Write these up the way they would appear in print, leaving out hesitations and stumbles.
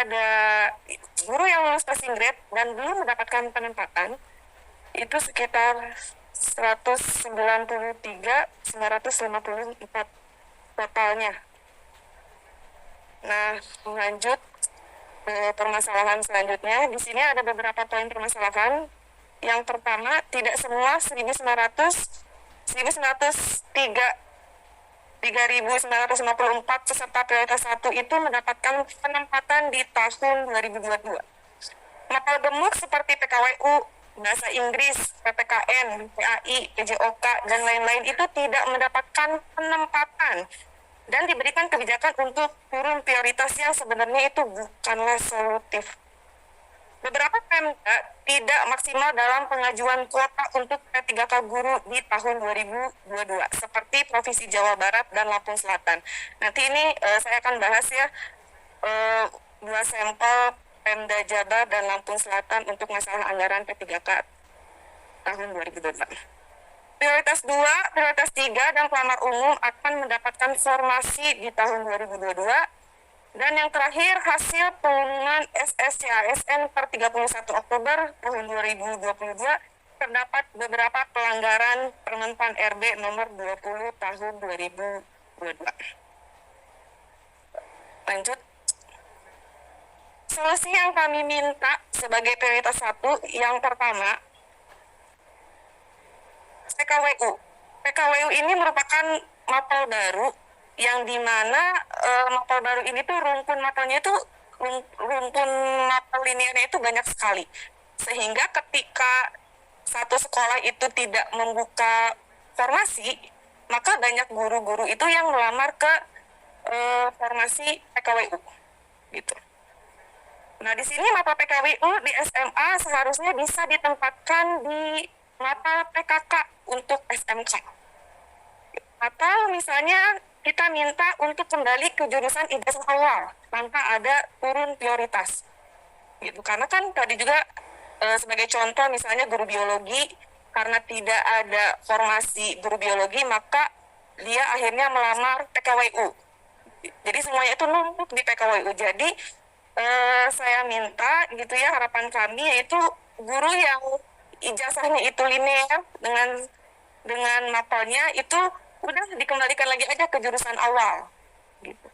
ada guru yang lulus passing grade dan belum mendapatkan penempatan itu sekitar 193.954 totalnya. Nah, lanjut ke permasalahan selanjutnya. Di sini ada beberapa poin permasalahan. Yang pertama, tidak semua 3.954 peserta prioritas 1 itu mendapatkan penempatan di tahun 2022. Mapel gemuk seperti PKWU, Bahasa Inggris, PPKN, PAI, PJOK, dan lain-lain itu tidak mendapatkan penempatan dan diberikan kebijakan untuk turun prioritas yang sebenarnya itu bukanlah solutif. Beberapa Pemda tidak maksimal dalam pengajuan kuota untuk P3K guru di tahun 2022, seperti Provinsi Jawa Barat dan Lampung Selatan. Nanti ini saya akan bahas ya dua sampel Pemda Jabar dan Lampung Selatan untuk masalah anggaran P3K tahun 2022. Prioritas 2, prioritas 3, dan pelamar umum akan mendapatkan formasi di tahun 2022. Dan yang terakhir, hasil pengumuman SSCASN per 31 Oktober tahun 2022 terdapat beberapa pelanggaran Permenpan RB nomor 20 tahun 2022. Lanjut. Solusi yang kami minta sebagai prioritas 1, yang pertama, PKWU. PKWU ini merupakan mapel baru yang dimana mapel baru ini tuh rumpun mapelnya itu rumpun mapel linearnya itu banyak sekali, sehingga ketika satu sekolah itu tidak membuka formasi, maka banyak guru-guru itu yang melamar ke formasi PKWU gitu. Nah, di sini mapel PKWU di SMA seharusnya bisa ditempatkan di mapel PKK untuk SMK. Atau misalnya kita minta untuk kembali ke jurusan ijazah awal tanpa ada turun prioritas. Gitu. Karena kan tadi juga sebagai contoh misalnya guru biologi, karena tidak ada formasi guru biologi, maka dia akhirnya melamar PKWU. Jadi semuanya itu numpuk di PKWU. Jadi saya minta gitu ya, harapan kami yaitu guru yang ijazahnya itu linear dengan mapelnya itu udah dikembalikan lagi aja ke jurusan awal gitu.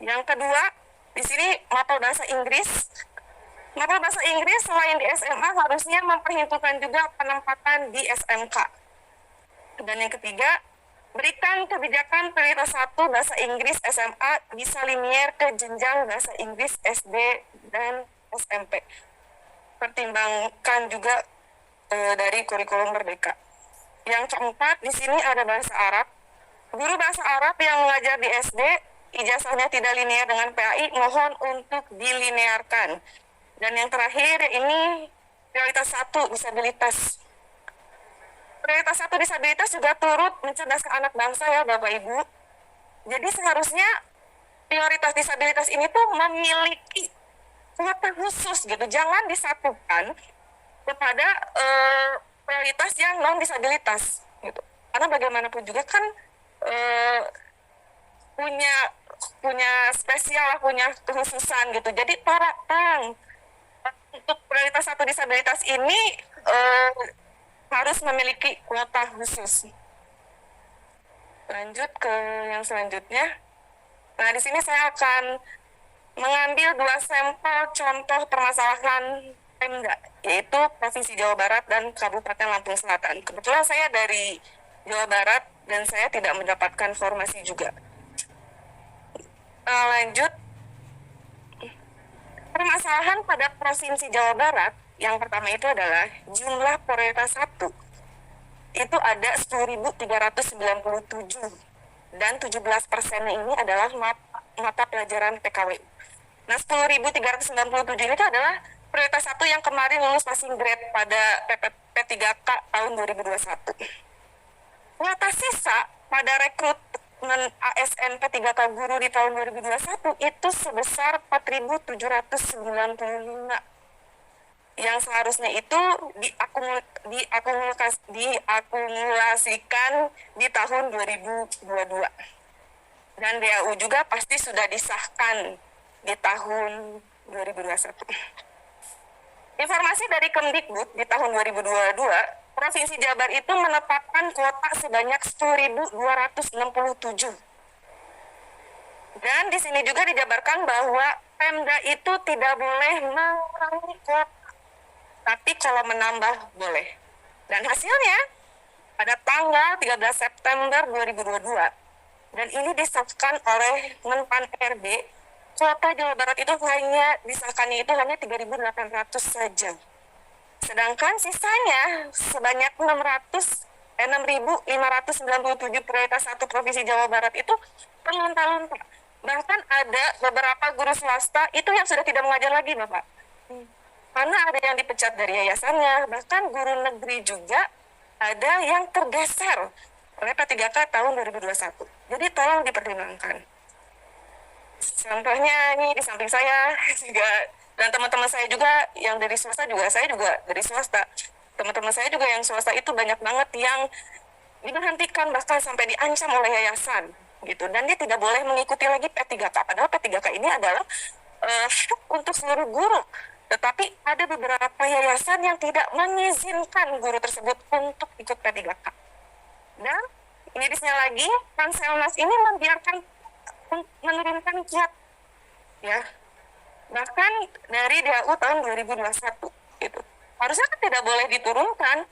Yang kedua, di sini mapel bahasa Inggris. Mapel bahasa Inggris selain di SMA harusnya memperhitungkan juga penempatan di SMK. Dan yang ketiga, berikan kebijakan prioritas 1 bahasa Inggris SMA bisa linear ke jenjang bahasa Inggris SD dan SMP. Pertimbangkan juga dari kurikulum Merdeka. Yang keempat, di sini ada bahasa Arab. Guru bahasa Arab yang mengajar di SD, ijazahnya tidak linear dengan PAI, mohon untuk dilinearkan. Dan yang terakhir, ini prioritas 1, disabilitas. Prioritas 1 disabilitas juga turut mencerdaskan anak bangsa ya Bapak Ibu. Jadi seharusnya prioritas disabilitas ini tuh memiliki kuota khusus gitu, jangan disatukan kepada prioritas yang non disabilitas gitu. Karena bagaimanapun juga kan punya spesial, punya kekhususan gitu. Jadi tolong untuk prioritas 1 disabilitas ini harus memiliki kuota khusus. Lanjut ke yang selanjutnya. Nah, di sini saya akan mengambil 2 sampel contoh permasalahan Pemda, yaitu Provinsi Jawa Barat dan Kabupaten Lampung Selatan. Kebetulan saya dari Jawa Barat dan saya tidak mendapatkan formasi juga. Lanjut. Permasalahan pada Provinsi Jawa Barat yang pertama itu adalah jumlah prioritas 1 itu ada 10.397 dan 17% ini adalah mata pelajaran PKWU. Nah, 10.397 ini adalah prioritas 1 yang kemarin lulus passing grade pada P3K tahun 2021. Kuota sisa pada rekrutmen ASN P3K guru di tahun 2021 itu sebesar 4.795 yang seharusnya itu diakumulasikan di tahun 2022. Dan DAU juga pasti sudah disahkan di tahun 2021. Informasi dari Kemdikbud di tahun 2022, Provinsi Jabar itu menetapkan kuota sebanyak 10.267. Dan di sini juga dijabarkan bahwa Pemda itu tidak boleh mengurangi kuota, tapi kalau menambah boleh. Dan hasilnya pada tanggal 13 September 2022, dan ini disahkan oleh Menpan RB, kuota Jawa Barat itu disahkannya itu hanya 3.800 saja. Sedangkan sisanya sebanyak 6.597 prioritas 1 Provinsi Jawa Barat itu terlunta-lunta. Bahkan ada beberapa guru swasta itu yang sudah tidak mengajar lagi, Bapak. Karena ada yang dipecat dari yayasannya, bahkan guru negeri juga ada yang tergeser oleh P3K tahun 2021. Jadi tolong dipertimbangkan. Contohnya ini di samping saya juga, dan teman-teman saya juga yang dari swasta juga, saya juga dari swasta. Teman-teman saya juga yang swasta itu banyak banget yang diberhentikan bahkan sampai diancam oleh yayasan gitu, dan dia tidak boleh mengikuti lagi P3K. Padahal P3K ini adalah untuk seluruh guru. Tetapi ada beberapa yayasan yang tidak mengizinkan guru tersebut untuk ikut P3K. Dan ini lagi, Panselnas ini membiarkan menurunkan kuota, ya. Bahkan dari DAU tahun 2021 gitu. Harusnya kan tidak boleh diturunkan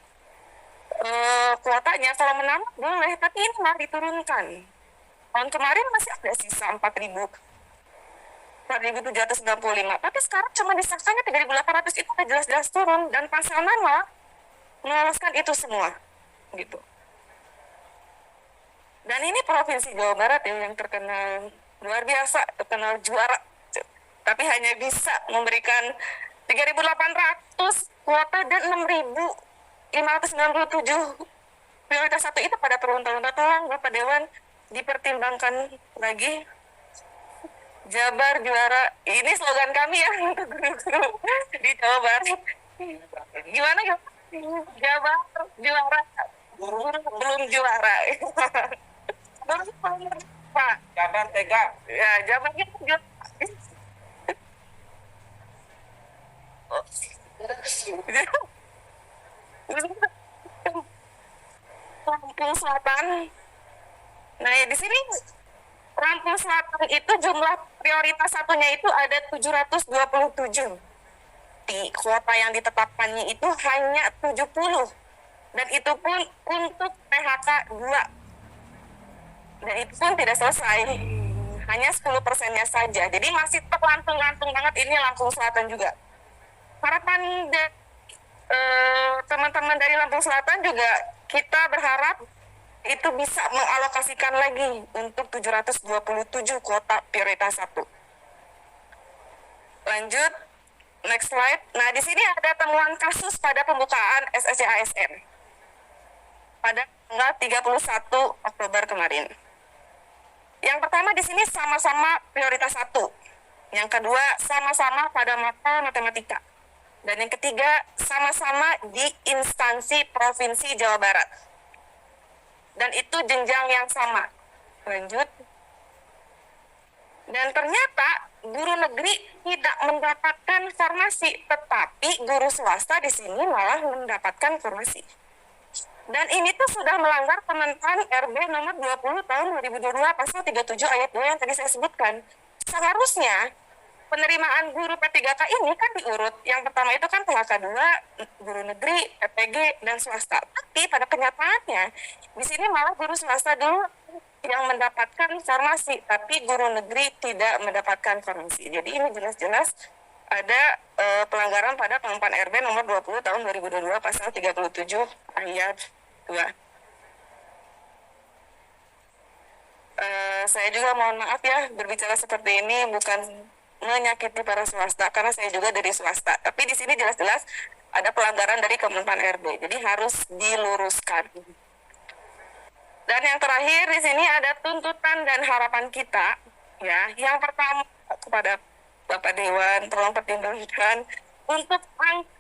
kuotanya, kalau menambah boleh, tapi ini malah diturunkan. Tahun kemarin masih ada sisa 4.765, tapi sekarang cuma disahkannya 3.800, itu udah jelas-jelas turun, dan Panselnas malah meloloskan itu semua gitu. Dan ini Provinsi Jawa Barat yang terkenal luar biasa, terkenal juara, tapi hanya bisa memberikan 3.800 kuota dan 6.597 prioritas 1 itu pada terlunta-lunta. Tolong Bapak Dewan dipertimbangkan lagi. Jabar juara, ini slogan kami ya untuk guru-guru di Jawa Barat. Gimana ya? Jabar juara, guru belum juara. Pak, Jabar tega. Ya, Jabarnya juara. Lampung Selatan. Nah, ya di sini Lampung Selatan itu jumlah prioritas satunya itu ada 727. Di kuota yang ditetapkannya itu hanya 70. Dan itu pun untuk PHK 2. Dan itu pun tidak selesai. Hanya 10%-nya saja. Jadi masih terlantung-lantung banget ini Lampung Selatan juga. Harapan teman-teman dari Lampung Selatan juga kita berharap itu bisa mengalokasikan lagi untuk 727 kuota prioritas 1. Lanjut, next slide. Nah, di sini ada temuan kasus pada pembukaan SSC ASN pada tanggal 31 Oktober kemarin. Yang pertama di sini sama-sama prioritas 1. Yang kedua sama-sama pada mata matematika. Dan yang ketiga sama-sama di instansi Provinsi Jawa Barat. Dan itu jenjang yang sama. Lanjut. Dan ternyata guru negeri tidak mendapatkan formasi, tetapi guru swasta di sini malah mendapatkan formasi. Dan ini tuh sudah melanggar Kemenpan RB nomor 20 tahun 2022 pasal 37 ayat 2 yang tadi saya sebutkan. Seharusnya penerimaan guru P3K ini kan diurut. Yang pertama itu kan PHK 2, guru negeri, PPG, dan swasta. Tapi pada kenyataannya, di sini malah guru swasta dulu yang mendapatkan formasi, tapi guru negeri tidak mendapatkan formasi. Jadi ini jelas-jelas ada pelanggaran pada Kemenpan RB nomor 20 tahun 2022 pasal 37 ayat 2. Saya juga mohon maaf ya berbicara seperti ini, bukan menyakiti para swasta karena saya juga dari swasta. Tapi di sini jelas-jelas ada pelanggaran dari Kemenpan RB, jadi harus diluruskan. Dan yang terakhir di sini ada tuntutan dan harapan kita, ya. Yang pertama kepada Bapak Dewan, tolong pertimbangkan untuk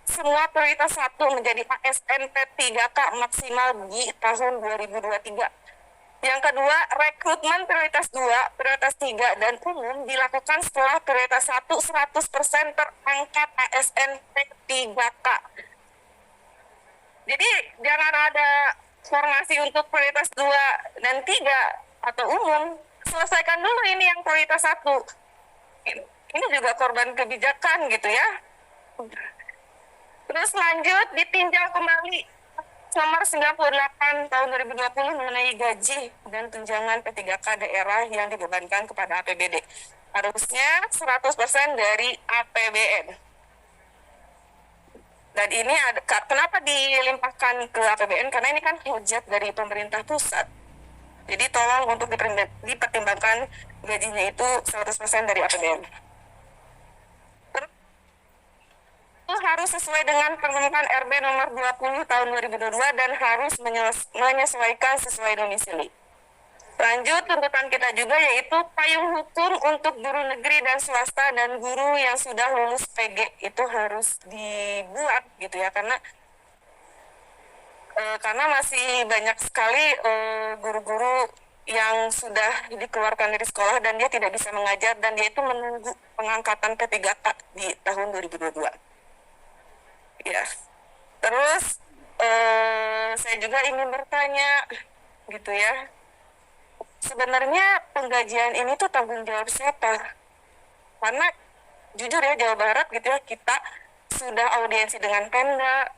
semua prioritas 1 menjadi ASN P3K maksimal di tahun 2023. Yang kedua, rekrutmen prioritas 2, prioritas 3, dan umum dilakukan setelah prioritas 1 100% terangkat ASN P3K. Jadi jangan ada formasi untuk prioritas 2 dan 3 atau umum. Selesaikan dulu ini yang prioritas 1. Ini juga korban kebijakan gitu ya. Terus lanjut ditinjau kembali nomor 98 tahun 2020 mengenai gaji dan tunjangan P3K daerah yang dibebankan kepada APBD. Harusnya 100% dari APBN. Dan ini kenapa dilimpahkan ke APBN? Karena ini kan hujat dari pemerintah pusat. Jadi tolong untuk dipertimbangkan gajinya itu 100% dari APBN. Harus sesuai dengan permentan RB nomor 20 tahun 2022 dan harus menyesuaikan sesuai domisili. Lanjut, tuntutan kita juga yaitu payung hukum untuk guru negeri dan swasta dan guru yang sudah lulus PG itu harus dibuat gitu ya, karena masih banyak sekali guru-guru yang sudah dikeluarkan dari sekolah dan dia tidak bisa mengajar dan dia itu menunggu pengangkatan P3K di tahun 2022. Ya, terus saya juga ingin bertanya gitu ya, sebenarnya penggajian ini tuh tanggung jawab siapa? Karena jujur ya Jawa Barat gitu ya, kita sudah audiensi dengan Pemda,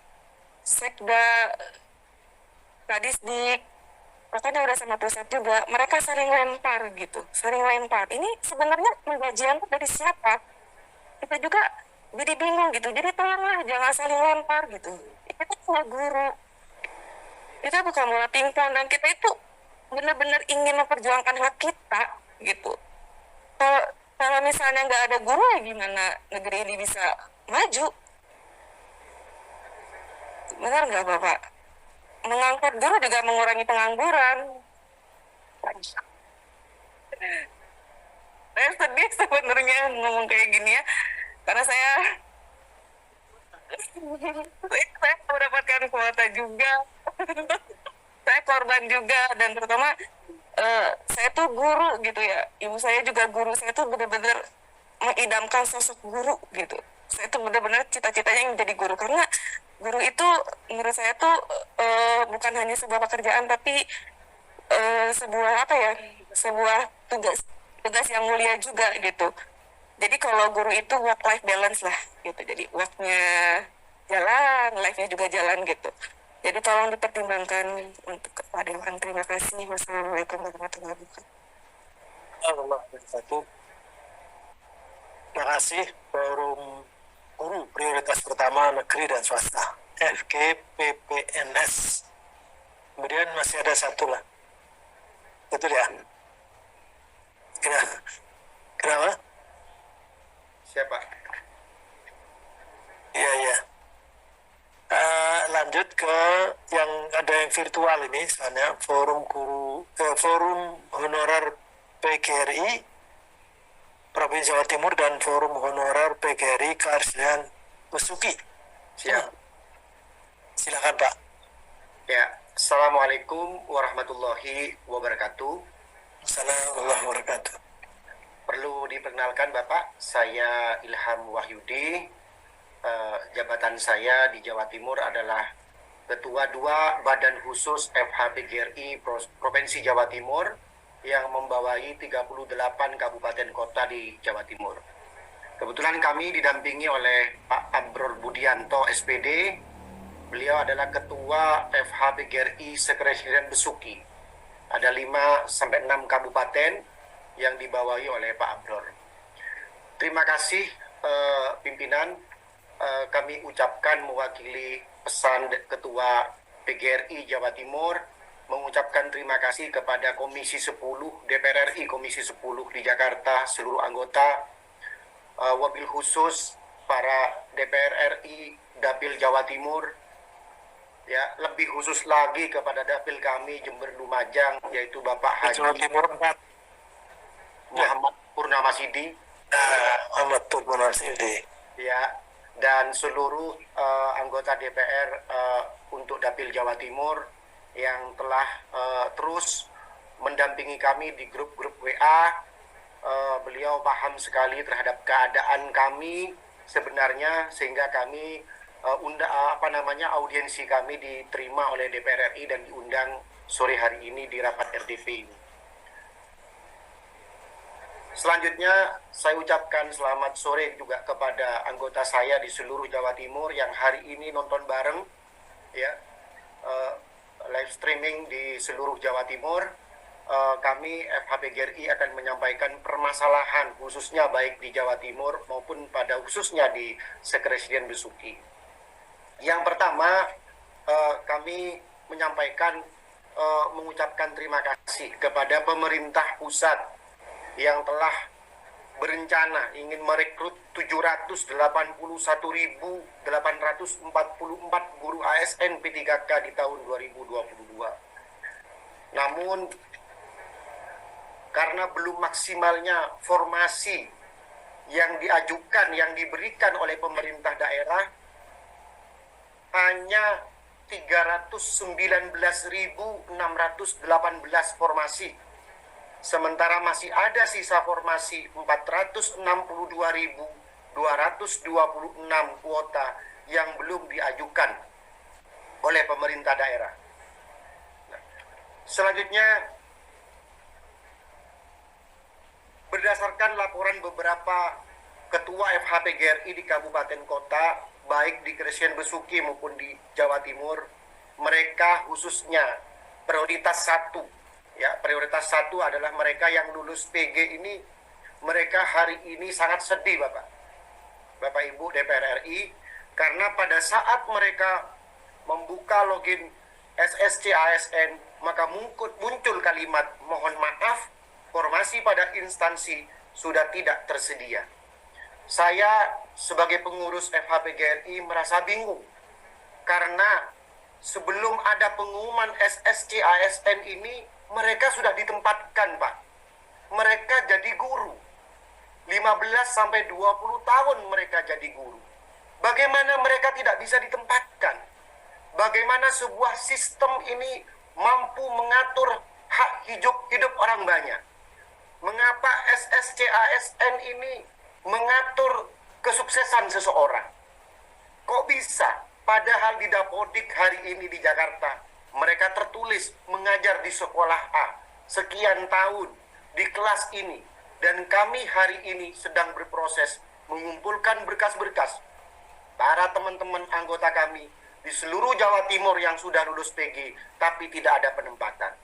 Sekda, Kadisdik, makanya udah sama pusat juga, mereka sering lempar gitu, Ini sebenarnya penggajian tuh dari siapa? Kita juga jadi bingung gitu, jadi tolonglah jangan saling lempar gitu. Kita cuma guru, kita bukan bola pingpong, dan kita itu benar-benar ingin memperjuangkan hak kita gitu. Kalau misalnya nggak ada guru ya gimana negeri ini bisa maju? Benar nggak Bapak? Mengangkat guru juga mengurangi pengangguran. Saya sedih sebenarnya ngomong kayak gini ya, karena saya mendapatkan kuota juga. Saya korban juga, dan terutama saya tuh guru gitu ya, ibu saya juga guru, saya tuh benar-benar mengidamkan sosok guru gitu. Saya tuh benar-benar cita-citanya yang jadi guru, karena guru itu menurut saya tuh bukan hanya sebuah pekerjaan, tapi sebuah tugas yang mulia juga gitu. Jadi kalau guru itu work life balance lah gitu, jadi worknya jalan, life-nya juga jalan gitu. Jadi tolong dipertimbangkan untuk Pak Dewan. Terima kasih. Wassalamualaikum warahmatullahi wabarakatuh. Terima kasih Forum Guru Prioritas Pertama Negeri dan Swasta FGPPNS. Kemudian masih ada satu lah, betul ya? Kenapa? Siapa? Iya. Lanjut ke yang ada yang virtual ini, soalnya Forum Honorer PGRI Provinsi Jawa Timur dan Forum Honorer PGRI Kearsian Besuki. Siap. Silakan Pak. Ya, Assalamualaikum warahmatullahi wabarakatuh. Assalamualaikum warahmatullahi wabarakatuh. Perlu diperkenalkan Bapak, saya Ilham Wahyudi. Jabatan saya di Jawa Timur adalah Ketua 2 Badan Khusus FHPGRI Provinsi Jawa Timur yang membawahi 38 kabupaten kota di Jawa Timur. Kebetulan kami didampingi oleh Pak Abror Budianto SPD. Beliau adalah Ketua FHPGRI Sekretariat Besuki. Ada 5-6 kabupaten yang dibawahi oleh Pak Abror. Terima kasih pimpinan. Kami ucapkan mewakili pesan Ketua PGRI Jawa Timur, mengucapkan terima kasih kepada Komisi 10 DPR RI Komisi 10 di Jakarta, seluruh anggota, wabil khusus para DPR RI Dapil Jawa Timur, ya, lebih khusus lagi kepada Dapil kami Jember Lumajang, yaitu Bapak Haji Muhammad Purnamasidi, ya, dan seluruh anggota DPR untuk Dapil Jawa Timur yang telah terus mendampingi kami di grup-grup WA. Beliau paham sekali terhadap keadaan kami sebenarnya, sehingga kami audiensi kami diterima oleh DPR RI dan diundang sore hari ini di rapat RDP ini. Selanjutnya saya ucapkan selamat sore juga kepada anggota saya di seluruh Jawa Timur yang hari ini nonton bareng ya, live streaming di seluruh Jawa Timur. Kami FHP-GRI akan menyampaikan permasalahan khususnya baik di Jawa Timur maupun pada khususnya di Sekresiden Besuki. Yang pertama, kami mengucapkan terima kasih kepada pemerintah pusat yang telah berencana ingin merekrut 781.844 guru ASN P3K di tahun 2022. Namun, karena belum maksimalnya formasi yang diajukan, yang diberikan oleh pemerintah daerah, hanya 319.618 formasi. Sementara masih ada sisa formasi 462.226 kuota yang belum diajukan oleh pemerintah daerah. Selanjutnya, berdasarkan laporan beberapa ketua FHP-GRI di kabupaten kota, baik di Kresien Besuki maupun di Jawa Timur, mereka khususnya prioritas satu adalah mereka yang lulus PG ini. Mereka hari ini sangat sedih, Bapak Ibu DPR RI, karena pada saat mereka membuka login SSC ASN, maka muncul kalimat mohon maaf, formasi pada instansi sudah tidak tersedia. Saya sebagai pengurus FHP-GRI merasa bingung karena sebelum ada pengumuman SSC ASN ini, mereka sudah ditempatkan, Pak. Mereka jadi guru. 15-20 tahun mereka jadi guru. Bagaimana mereka tidak bisa ditempatkan? Bagaimana sebuah sistem ini mampu mengatur hak hidup orang banyak? Mengapa SSC ASN ini mengatur kesuksesan seseorang? Kok bisa? Padahal di Dapodik hari ini di Jakarta, mereka tertulis mengajar di sekolah A sekian tahun di kelas ini, dan kami hari ini sedang berproses mengumpulkan berkas-berkas para teman-teman anggota kami di seluruh Jawa Timur yang sudah lulus PG tapi tidak ada penempatan.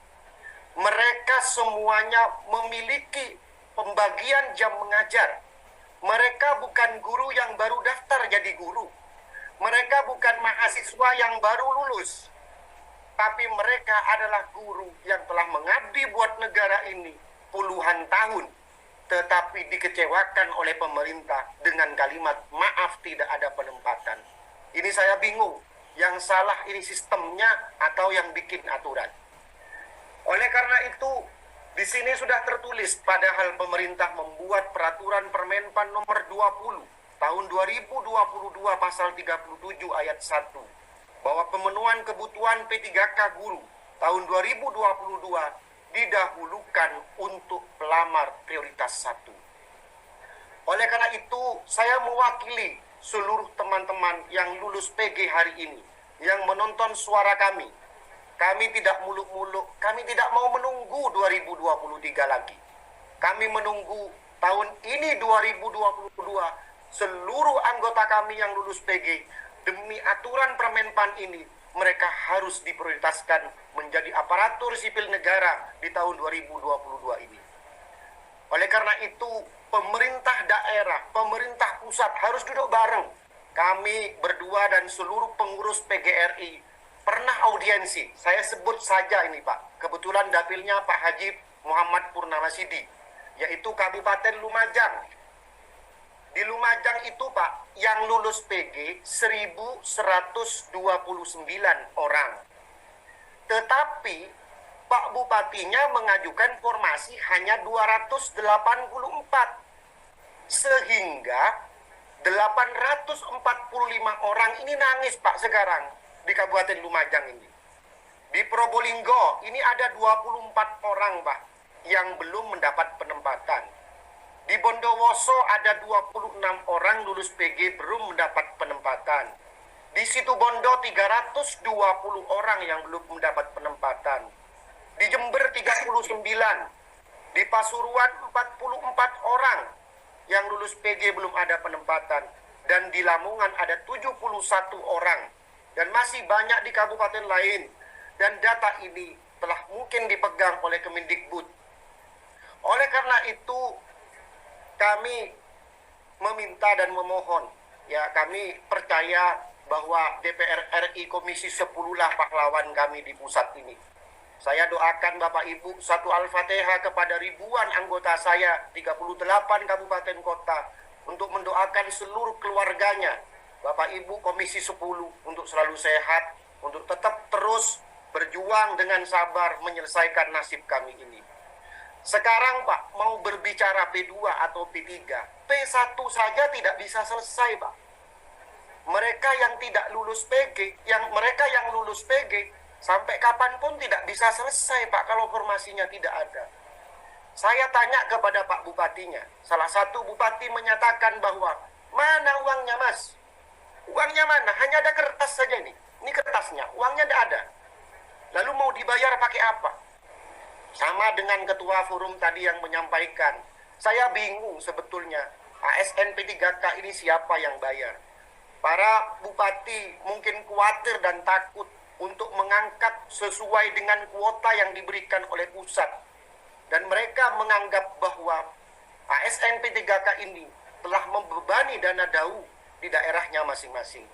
Mereka semuanya memiliki pembagian jam mengajar. Mereka bukan guru yang baru daftar jadi guru. Mereka bukan mahasiswa yang baru lulus. Tapi mereka adalah guru yang telah mengabdi buat negara ini puluhan tahun, tetapi dikecewakan oleh pemerintah dengan kalimat maaf tidak ada penempatan. Ini saya bingung, yang salah ini sistemnya atau yang bikin aturan. Oleh karena itu, di sini sudah tertulis, padahal pemerintah membuat peraturan Permenpan nomor 20 tahun 2022 pasal 37 ayat 1 bahwa pemenuhan kebutuhan P3K guru tahun 2022 didahulukan untuk pelamar prioritas 1. Oleh karena itu, saya mewakili seluruh teman-teman yang lulus PG hari ini, yang menonton suara kami. Kami tidak muluk-muluk, kami tidak mau menunggu 2023 lagi. Kami menunggu tahun ini 2022, seluruh anggota kami yang lulus PG, demi aturan Permenpan ini, mereka harus diprioritaskan menjadi aparatur sipil negara di tahun 2022 ini. Oleh karena itu, pemerintah daerah, pemerintah pusat harus duduk bareng. Kami berdua dan seluruh pengurus PGRI pernah audiensi. Saya sebut saja ini, Pak. Kebetulan dapilnya Pak Haji Muhammad Purnamasidi, yaitu Kabupaten Lumajang. Di Lumajang itu, Pak, yang lulus PG 1.129 orang. Tetapi Pak Bupatinya mengajukan formasi hanya 284. Sehingga 845 orang ini nangis, Pak, sekarang di Kabupaten Lumajang ini. Di Probolinggo ini ada 24 orang, Pak, yang belum mendapat penempatan. Di Bondowoso ada 26 orang lulus PG belum mendapat penempatan. Di Situbondo 320 orang yang belum mendapat penempatan. Di Jember 39. Di Pasuruan 44 orang yang lulus PG belum ada penempatan. Dan di Lamongan ada 71 orang. Dan masih banyak di kabupaten lain. Dan data ini telah mungkin dipegang oleh Kemendikbud. Oleh karena itu, kami meminta dan memohon, ya kami percaya bahwa DPR RI Komisi 10 lah pahlawan kami di pusat ini. Saya doakan Bapak Ibu satu Al-Fatihah kepada ribuan anggota saya, 38 kabupaten kota, untuk mendoakan seluruh keluarganya, Bapak Ibu Komisi 10, untuk selalu sehat, untuk tetap terus berjuang dengan sabar menyelesaikan nasib kami ini. Sekarang Pak, mau berbicara P2 atau P3, P1 saja tidak bisa selesai Pak. Mereka yang tidak lulus PG, mereka yang lulus PG, sampai kapanpun tidak bisa selesai Pak kalau formasinya tidak ada. Saya tanya kepada Pak Bupatinya, salah satu bupati menyatakan bahwa, mana uangnya Mas? Uangnya mana? Hanya ada kertas saja ini kertasnya, uangnya tidak ada. Lalu mau dibayar pakai apa? Sama dengan ketua forum tadi yang menyampaikan, saya bingung sebetulnya, ASN P3K ini siapa yang bayar? Para bupati mungkin khawatir dan takut untuk mengangkat sesuai dengan kuota yang diberikan oleh pusat. Dan mereka menganggap bahwa ASN P3K ini telah membebani dana DAU di daerahnya masing-masing.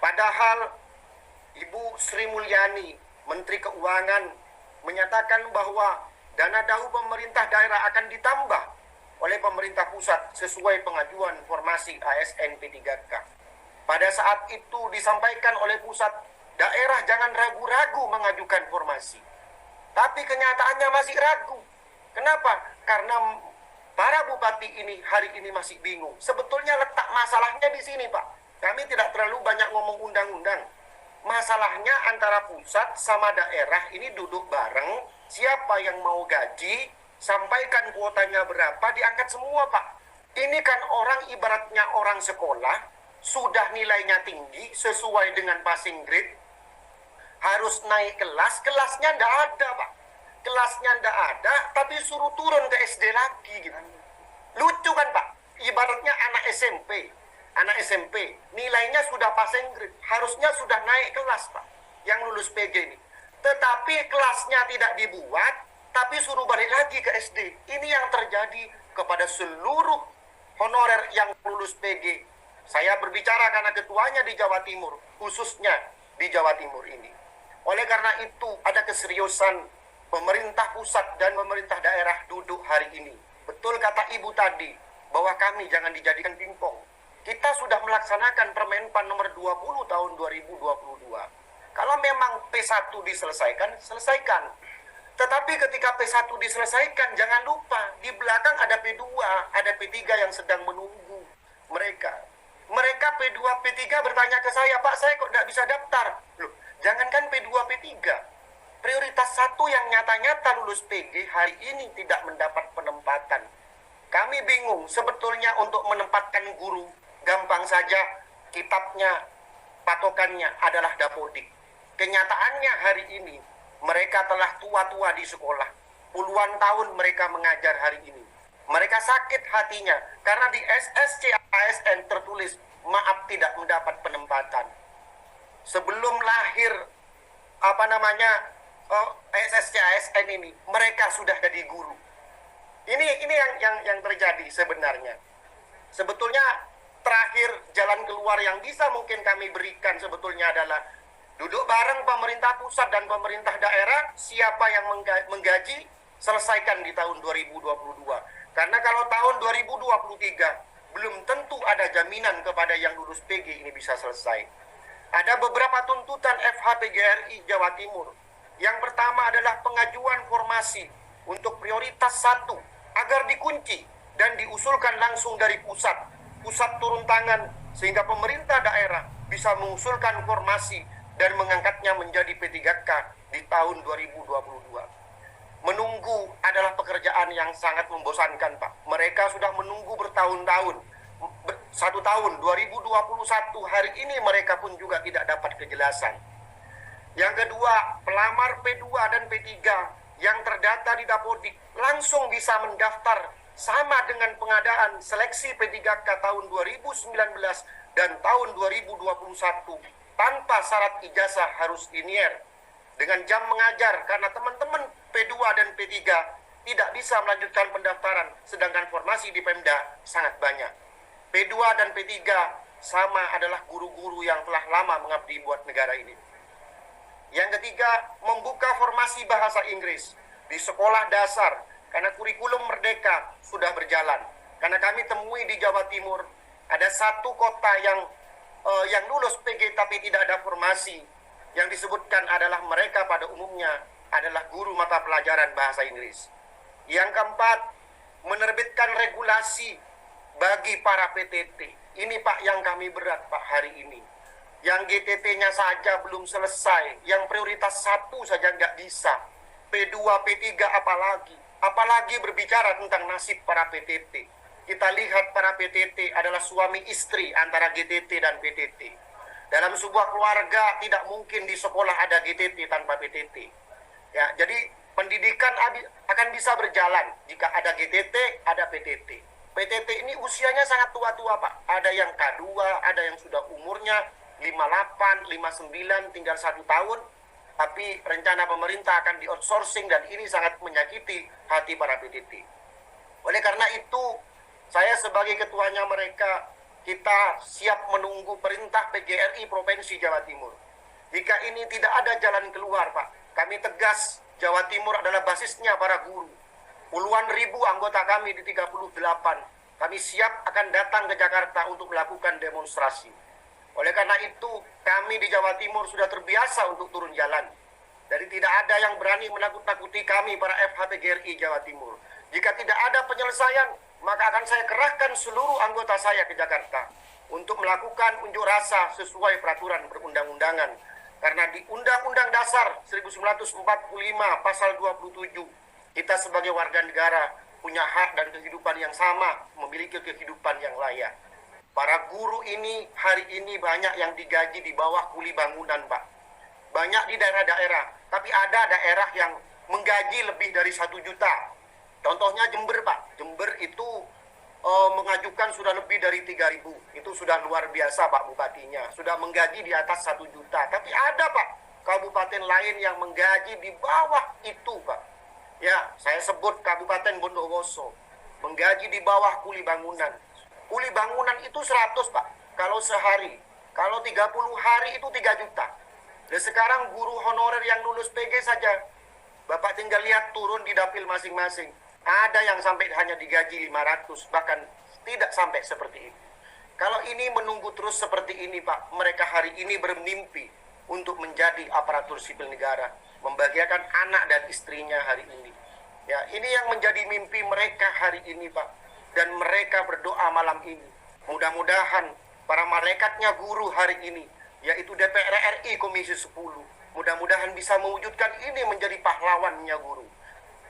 Padahal Ibu Sri Mulyani, Menteri Keuangan, menyatakan bahwa dana DAU pemerintah daerah akan ditambah oleh pemerintah pusat sesuai pengajuan formasi ASN P3K. Pada saat itu disampaikan oleh pusat, daerah jangan ragu-ragu mengajukan formasi. Tapi kenyataannya masih ragu. Kenapa? Karena para bupati ini hari ini masih bingung. Sebetulnya letak masalahnya di sini, Pak. Kami tidak terlalu banyak ngomong undang-undang. Masalahnya antara pusat sama daerah ini duduk bareng, siapa yang mau gaji, sampaikan kuotanya berapa, diangkat semua Pak. Ini kan orang ibaratnya orang sekolah, sudah nilainya tinggi, sesuai dengan passing grade, harus naik kelas, kelasnya ndak ada Pak. Kelasnya ndak ada, tapi suruh turun ke SD lagi gitu. Lucu kan Pak, ibaratnya anak SMP, nilainya sudah passing grade, harusnya sudah naik kelas Pak, yang lulus PG ini. Tetapi kelasnya tidak dibuat, tapi suruh balik lagi ke SD. Ini yang terjadi kepada seluruh honorer yang lulus PG. Saya berbicara karena ketuanya di Jawa Timur, khususnya di Jawa Timur ini. Oleh karena itu, ada keseriusan pemerintah pusat dan pemerintah daerah duduk hari ini. Betul kata Ibu tadi, bahwa kami jangan dijadikan pingpong. Kita sudah melaksanakan Permenpan nomor 20 tahun 2022. Kalau memang P1 diselesaikan, selesaikan. Tetapi ketika P1 diselesaikan, jangan lupa, di belakang ada P2, ada P3 yang sedang menunggu mereka. Mereka P2, P3 bertanya ke saya, Pak, saya kok tidak bisa daftar? Loh, jangankan P2, P3. Prioritas satu yang nyata-nyata lulus PG hari ini tidak mendapat penempatan. Kami bingung sebetulnya untuk menempatkan guru. Gampang saja, kitabnya, patokannya adalah Dapodik. Kenyataannya hari ini, mereka telah tua-tua di sekolah. Puluhan tahun mereka mengajar hari ini. Mereka sakit hatinya karena di SSC ASN tertulis, maaf tidak mendapat penempatan. Sebelum lahir, SSC ASN ini, mereka sudah jadi guru. Ini yang terjadi sebenarnya. Sebetulnya terakhir jalan keluar yang bisa mungkin kami berikan sebetulnya adalah duduk bareng pemerintah pusat dan pemerintah daerah, siapa yang menggaji, selesaikan di tahun 2022. Karena kalau tahun 2023 belum tentu ada jaminan kepada yang lulus PG ini bisa selesai. Ada beberapa tuntutan FHPGRI Jawa Timur. Yang pertama adalah pengajuan formasi untuk prioritas 1 agar dikunci dan diusulkan langsung dari pusat. Pusat turun tangan sehingga pemerintah daerah bisa mengusulkan formasi dan mengangkatnya menjadi P3K di tahun 2022. Menunggu adalah pekerjaan yang sangat membosankan, Pak. Mereka sudah menunggu bertahun-tahun. 1 tahun, 2021, hari ini mereka pun juga tidak dapat kejelasan. Yang kedua, pelamar P2 dan P3 yang terdata di Dapodik langsung bisa mendaftar sama dengan pengadaan seleksi P3K tahun 2019 dan tahun 2021 tanpa syarat ijazah harus linier dengan jam mengajar, karena teman-teman P2 dan P3 tidak bisa melanjutkan pendaftaran, sedangkan formasi di Pemda sangat banyak. P2 dan P3 sama adalah guru-guru yang telah lama mengabdi buat negara ini. Yang ketiga, membuka formasi bahasa Inggris di sekolah dasar, karena kurikulum Merdeka sudah berjalan. Karena kami temui di Jawa Timur, ada satu kota yang lulus PG tapi tidak ada formasi. Yang disebutkan adalah mereka pada umumnya adalah guru mata pelajaran bahasa Inggris. Yang keempat, menerbitkan regulasi bagi para PTT. Ini Pak yang kami berat Pak hari ini. Yang GTT-nya saja belum selesai, yang prioritas 1 saja nggak bisa. P2, P3 apalagi berbicara tentang nasib para PTT. Kita lihat para PTT adalah suami istri antara GTT dan PTT. Dalam sebuah keluarga tidak mungkin di sekolah ada GTT tanpa PTT. Ya, jadi pendidikan akan bisa berjalan jika ada GTT, ada PTT. PTT ini usianya sangat tua-tua Pak. Ada yang K2, ada yang sudah umurnya 58, 59, tinggal 1 tahun. Tapi rencana pemerintah akan di-outsourcing dan ini sangat menyakiti hati para PTT. Oleh karena itu, saya sebagai ketuanya mereka, kita siap menunggu perintah PGRI Provinsi Jawa Timur. Jika ini tidak ada jalan keluar, Pak, kami tegas Jawa Timur adalah basisnya para guru. Puluhan ribu anggota kami di 38. Kami siap akan datang ke Jakarta untuk melakukan demonstrasi. Oleh karena itu, kami di Jawa Timur sudah terbiasa untuk turun jalan. Jadi tidak ada yang berani menakut-nakuti kami para FHPGRI Jawa Timur. Jika tidak ada penyelesaian, maka akan saya kerahkan seluruh anggota saya ke Jakarta untuk melakukan unjuk rasa sesuai peraturan perundang-undangan. Karena di Undang-Undang Dasar 1945 pasal 27, kita sebagai warga negara punya hak dan kehidupan yang sama, memiliki kehidupan yang layak. Para guru ini hari ini banyak yang digaji di bawah kuli bangunan, Pak. Banyak di daerah-daerah, tapi ada daerah yang menggaji lebih dari 1 juta. Contohnya Jember, Pak. Jember itu mengajukan sudah lebih dari 3.000. Itu sudah luar biasa, Pak Bupatinya. Sudah menggaji di atas 1 juta. Tapi ada, Pak, kabupaten lain yang menggaji di bawah itu, Pak. Ya, saya sebut Kabupaten Bondowoso. Menggaji di bawah kuli bangunan. Kuli bangunan itu 100, Pak. Kalau sehari. Kalau 30 hari itu 3 juta. Dan sekarang guru honorer yang lulus PG saja, Bapak tinggal lihat turun di dapil masing-masing. Ada yang sampai hanya digaji 500, bahkan tidak sampai seperti itu. Kalau ini menunggu terus seperti ini, Pak, mereka hari ini bermimpi untuk menjadi aparatur sipil negara, membahagiakan anak dan istrinya hari ini. Ya, ini yang menjadi mimpi mereka hari ini, Pak. Dan mereka berdoa malam ini. Mudah-mudahan para malaikatnya guru hari ini, yaitu DPR RI Komisi 10, mudah-mudahan bisa mewujudkan ini menjadi pahlawannya guru.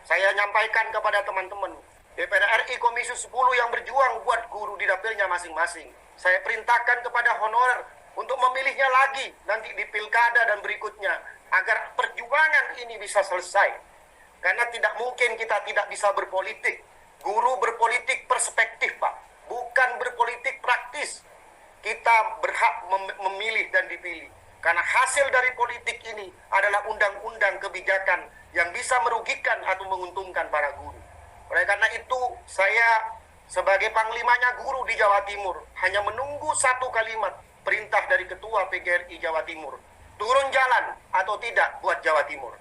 Saya nyampaikan kepada teman-teman DPR RI Komisi 10 yang berjuang buat guru di dapilnya masing-masing. Saya perintahkan kepada honorer untuk memilihnya lagi nanti di pilkada dan berikutnya, agar perjuangan ini bisa selesai. Karena tidak mungkin kita tidak bisa berpolitik. Guru berpolitik perspektif, Pak, bukan berpolitik praktis. Kita berhak memilih dan dipilih. Karena hasil dari politik ini adalah undang-undang kebijakan yang bisa merugikan atau menguntungkan para guru. Oleh karena itu, saya sebagai panglimanya guru di Jawa Timur hanya menunggu satu kalimat perintah dari Ketua PGRI Jawa Timur. Turun jalan atau tidak buat Jawa Timur.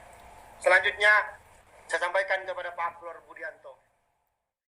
Selanjutnya, saya sampaikan kepada Pak Flor Budianto.